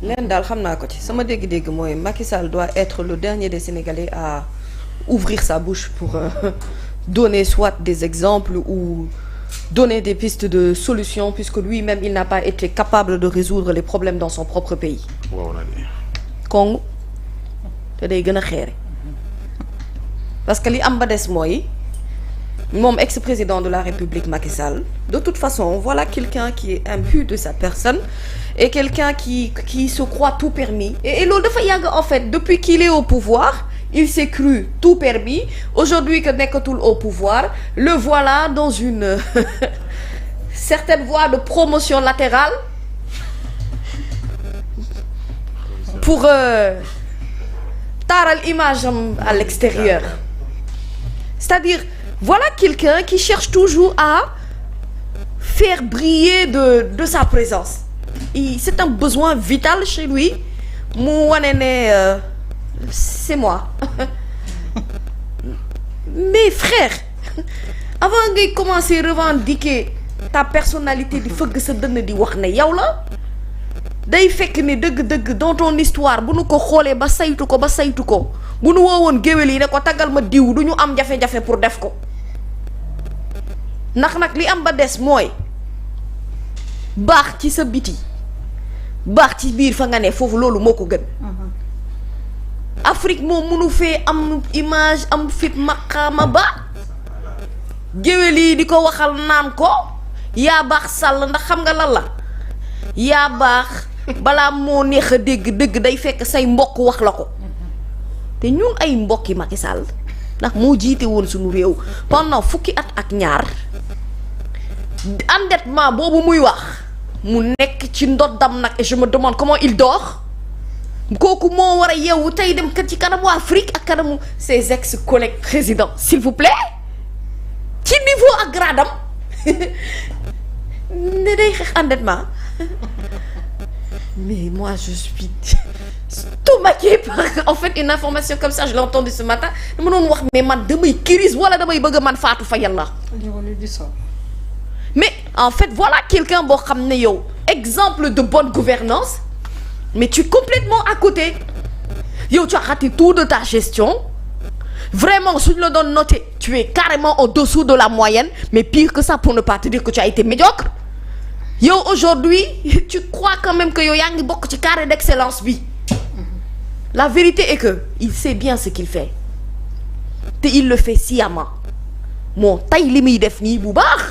leen daal xam naa ko ci sama dégg-dégg mooy Macky Sall doit être le dernier des Sénégalais à ouvrir sa bouche pour donner soit des exemples ou donner des pistes de solutions puisque lui-même il n'a pas été capable de résoudre les problèmes dans son propre pays. Kong te day gën a xeere parce que li am ba des mooy moom ex-président de la République Macky Sall de toute façon voilà quelqu'un qui est imbu de sa personne et quelqu'un qui se croit tout permis et loolu dafa yàgg en fait depuis qu'il est au pouvoir il s'est cru tout permis aujourd'hui que nekkatul au pouvoir le voilà dans une certaine voie de promotion latérale pour taaral image am à l'extérieur c'est-à-dire voilà quelqu'un qui cherche toujours à faire briller de sa présence c'est un besoin vital chez lui mu wane ne c'est moi mais frère avant ngay commencer revendiquer ta personnalité di fëgg sa dënn di wax ne yow la day fekk ni dëgg-dëgg dans ton histoire bu nu ko xoolee ba saytu ko bu nu woowoon géwél yi ne ko taggal ma diw du ñu am jafe-jafe pour def ko ndax nag li am ba des mooy baax ci sa biti baax ci biir fa nga ne foofu loolu moo ko gën Afrique moom mënu fee am image am fit maqaama ba géwél yi di ko waxal naan ko yaa baax sàll ndax xam nga lan la yaa baax balaa moo neex a dégg dëgg day fekk say mbokk wax la ko te ñun ay mbokki Macky Sall ndax moo jiite woon suñu réew pendant fukki at ak ñaar endettement boobu muy wax mu nekk ci ndoddam nag et je me demande comment il dort kooku moo war a yeewu tey dem kat ci kanamu Afrique ak kanamu ses ex-collègues présidents s'il vous plaît ci niveau ak gradam ne day xeex endettement mais moi je suis stomaquée par en fait une information comme ça je l'ai entendu ce matin dama doon wax mais man damay crise wala damay bëgg man faatu fa yàlla mais en fait voilà quelqu'un boo xam ne yow exemple de bonne gouvernance mais tu es complètement à côté yow tu as raté tout de ta gestion vraiment suñu la doon noter tu es carrément au-dessous de la moyenne mais pire que ça pour ne pas te dire que tu as été médiocre yow aujourd'hui tu crois quand même que yow yaa ngi bokk ci carré d'excellence bi la vérité est que il sait bien ce qu'il fait te il le fait sciemment moo tay li muy def nii bu baax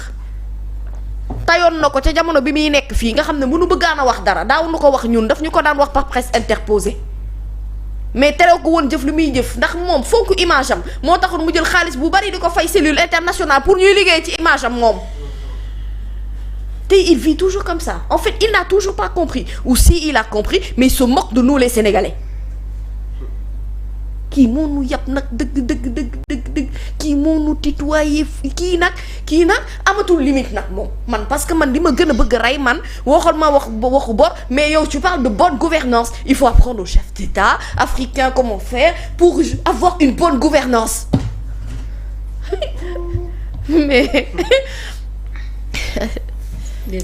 tayoon na ko ca jamono bi muy nekk fii nga xam ne mënu bëggaan a wax dara daaw nu ko wax ñun daf ñu ko daan wax par presse interposée mais terew ko woon jëf li muy jëf ndax moom fonk image am moo taxoon mu jël xaalis bu bari di ko fay cellule internationale pour ñuy liggéey ci image am moom te il vit toujours comme ça en fait il n'a toujours pas compris ou si il a compris mais il se moque de nous les Sénégalais kii moo nu yàpp nag dëgg kii moo nu tutoyer kii nag amatul limite nag moom man parce que man li ma gën a bëgg a rey man waxoon ma waxu bor mais yow tu parles de bonne gouvernance il faut apprendre aux chefs d'État africains comment faire pour avoir une bonne gouvernance mais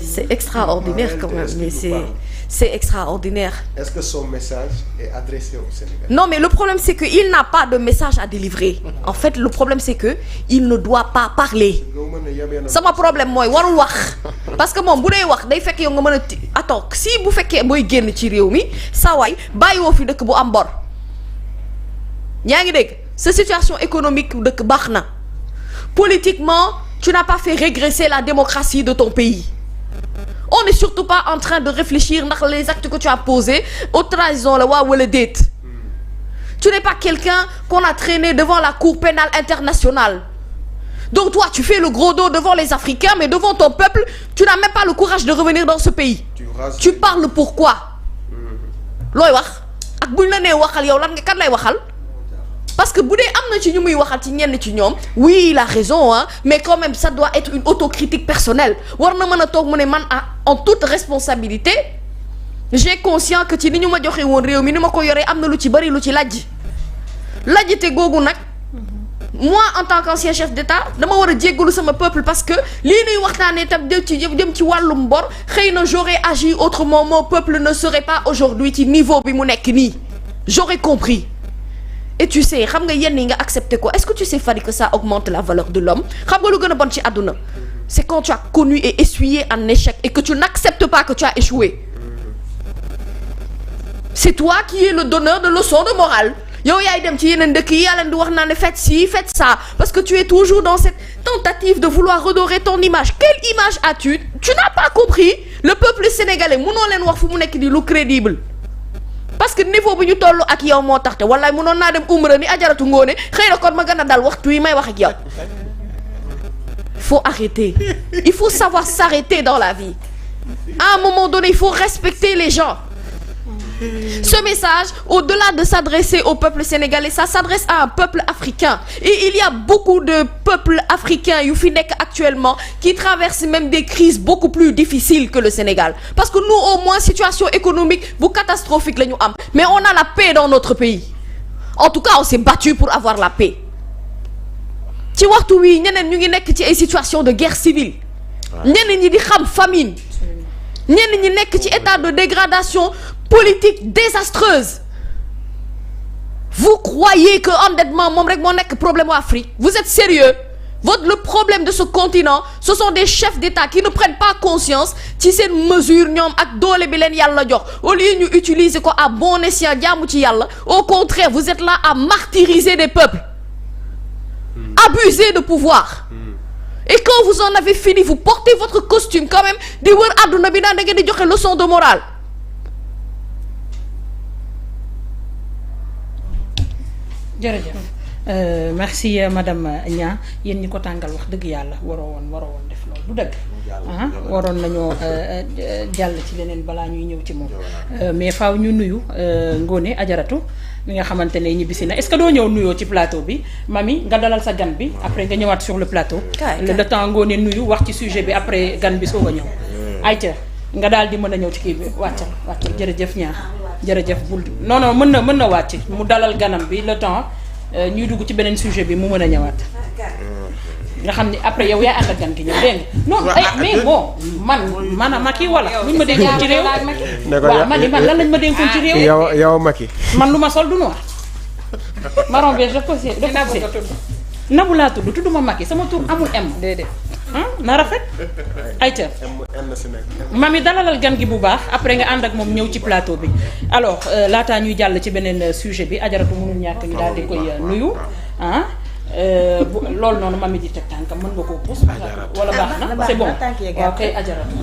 c'est extraordinaire quand même mais c'est extraordinaire. Est-ce que son message est adressé au Sénégal? Non, mais le problème c'est que il n'a pas de message à délivrer. En fait, le problème c'est que il ne doit pas parler. Sama problème mooy warul wax parce que moom bu dee wax day fekk yow nga mën a attends si bu fekkee mooy génn ci réew mi saa waay bàyyiwoo fi dëkk bu am bor yaa ngi dégg sa situation économique dëkk baax na politiquement tu n'as pas fait régresser la démocratie de ton pays. On n'est surtout pas en train de réfléchir ndax les actes que tu as posés aux trahisons la waaw wala déet tu n'es pas quelqu'un qu'on a traîné devant la cour pénale internationale donc toi tu fais le gros dos devant les Africains mais devant ton peuple tu n'as même pas le courage de revenir dans ce pays tu parles pourquoi looy wax ak buñ la nee waxal yow lan nga kan lay waxal parce que bu dee am na ci ñu muy waxal ci ñenn ci ñoom oui il a raison hein mais quand même ça doit être une autocritique personnelle war na mën a toog mu ne man en toute responsabilité j'ai conscience que ci ni ñu ma joxe woon réew mi ni ma ko yoree am na lu ci bari lu ci lajjte googu nag moi en tant qu'ancien chef d'État dama war a jéggalu sama peuple parce que lii nuy waxtaanee tam jëm ci wàllum bor xëy na j'aurais agi autrement, mon peuple ne serait pas aujourd'hui ci niveau bi mu nekk nii j'aurais compris. Et tu sais xam nga yenn yi nga accepté ko est-ce que tu sais Fadi que ça augmente la valeur de l'homme xam nga lu gën a bon ci àdduna c'est quand tu as connu et essuyé un échec et que tu n'acceptes pas que tu as échoué. C'est toi qui es le donneur de leçons de morale. yow yaay dem ci yeneen dëkk yi yaa leen di wax naa ne faites ci faites ça parce que tu es toujours dans cette tentative de vouloir redorer ton image. Quelle image as-tu? Tu n'as pas compris. Le peuple sénégalais mënoo leen wax fu mu nekk di lu crédible parce que niveau bi ñu toll ak yow moo tax te wallaay mënoon naa dem umra ni ajaratu ngoone xëy na kon ma gën a dal waxtu yi may wax ak yow. Il faut arrêter. Il faut savoir s'arrêter dans la vie. À un moment donné, il faut respecter les gens. Ce message, au-delà de s'adresser au peuple sénégalais, ça s'adresse à un peuple africain. Et il y a beaucoup de peuples africains yu fi nekk actuellement qui traversent même des crises beaucoup plus difficiles que le Sénégal. Parce que nous, au moins, situation économique bu catastrophique la ñu am. Mais on a la paix dans notre pays. En tout cas, on s'est battu pour avoir la paix. ci waxtu wi ñeneen ñu ngi nekk ci ay situation de guerre civile. ñeneen ñi di xam famine. ñeneen ñi nekk ci état de dégradation politique désastreuse. Vous croyez que endettement moom rek moo nekk problème u Afrique? Vous êtes sérieux? Le problème de ce continent, ce sont des chefs d'État qui ne prennent pas conscience ci seen mesure ñoom ak doole bi leen yàlla jox au lieu ñu utiliser ko à bon escient jaamu ci yàlla. Au contraire, vous êtes là à martyriser des peuples. Abuser de pouvoir. Et quand vous en avez fini, vous portez votre costume quand même di wër àdduna bi naan da ngeen di joxe leçon de morale. jërëjëf merci madame Nia yéen ñi ko tàngal wax dëgg yàlla waroo woon def loolu du dëgg. waroon nañoo jàll ci leneen balaa ñuy ñëw ci moom. mais faaw ñu nuyu Ngoné Ajaratu mi nga xamante ne ñibbisi na est-ce que doo ñëw nuyoo ci plateau bi mami nga dalal sa gan bi après nga ñëwaat sur le plateau. le temps Ngoné nuyu wax ci sujet bi après gan bi soog a ñëw. ayca nga daal di mën a ñëw ci kii bi wàccal jërëjëf Nia. jërëjëf bul non mën na wàcc mu dalal ganam bi le temps ñuy dugg ci beneen sujet bi mu mën a ñëwaat nga xam ni après yow yaay ànd ak gan gi ñëw dégg nga non mais bon man Macky wala luñ ma dénkoon ci réew waaw man lan lañ ma dénkoon ci réew yow Macky man lu ma sol du noir marron beige daf ko Nabou laa tudduma Macky sama tur amul M déedéet na rafet ayca mami dalalal gan gi bu baax après nga ànd ak moom ñëw ci plateau bi alors laataa ñuy jàll ci beneen sujet bi ajaratu mënul ñàkk ñu daal di koy nuyu loolu noonu mami di teg tànkam mën nga koo pousse wala baax na c'est bon ok ajaratu